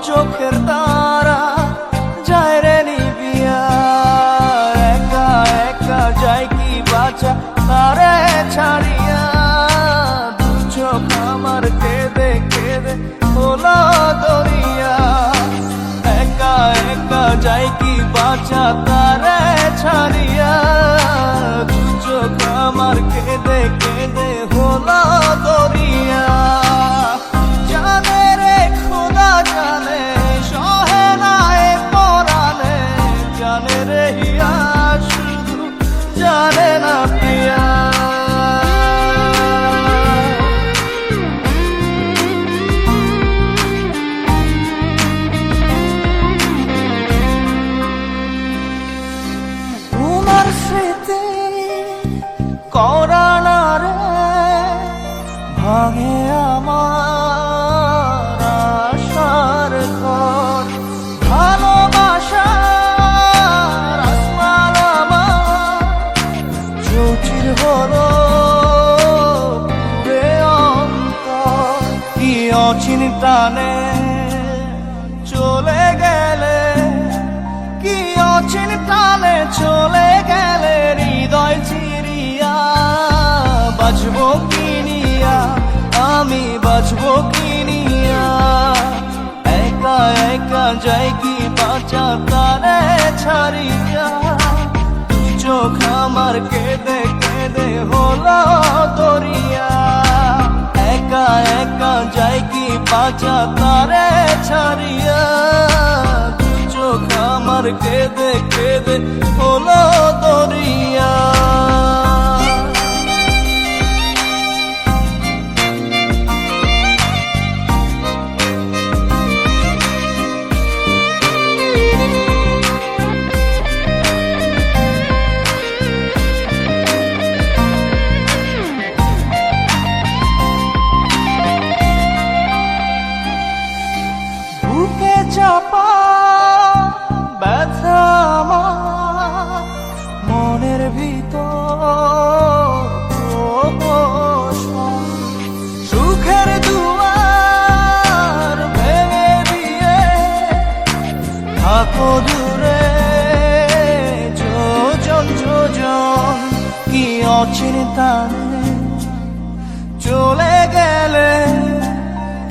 চোখের তারা যায় রে নিবিয়া, একা একা যায় কি বাঁচা তারে ছাড়িয়া। দু চোখ আমার কেঁদে কেঁদে হলো দরিয়া, একা একা যায় কি বাঁচা তারে ছাড়িয়া। দু চোখ আমার কেঁদে কেঁদে হলো দরিয়া। জানে রে খোদা জানে, সহে না এ পরাণে, জানে রে হিয়া শুধু জানে না প্রিয়া। তোমার স্মৃতি করানা রে ভাঙে আমার আশার ঘর। ভালোবাসার আসমান আমার চৌচির হলো পুরে অন্তর। কি অচিন টানে চলে গেলে, কি অচিন টানে চলে গেলে হৃদয় চিরিয়া। বাঁচবো কিনিয়া আমি, বাঁচবো কিনিয়া, একা একা যাই কি বাঁচা তারে ছাড়িয়া। তুই চোখ আমার কেঁদে কেঁদে হলো দরিয়া, একা একা যাই কি বাঁচা তারে ছাড়িয়া। তুই চোখ আমার কেঁদে কেঁদে হলো দরিয়া। বুকে চাপা ব্যথা আমার মনের ভিতর, সুখের দুয়ার ভেঙে দিয়ে থাকো দূরে যোজন যোজন। কি অচিন টানে চলে গেলে,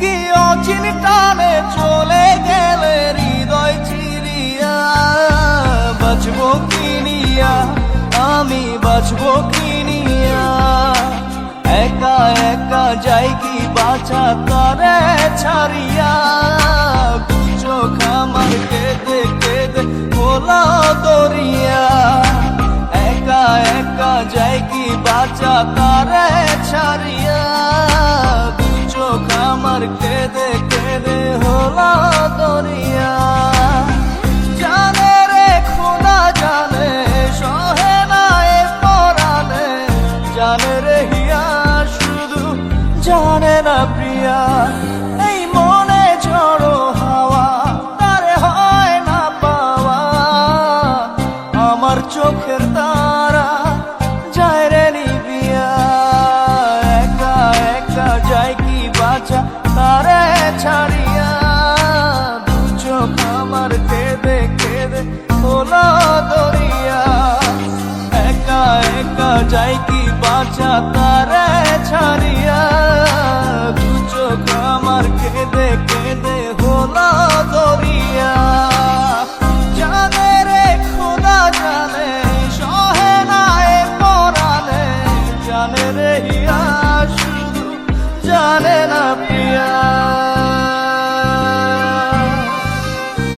কি অচিন টানে চলে গেলে হৃদয় চিরিয়া। বাঁচবো কিনিয়া আমি, বাঁচবো কিনিয়া, একা একা যাই কি বাঁচা তারে ছাড়িয়া।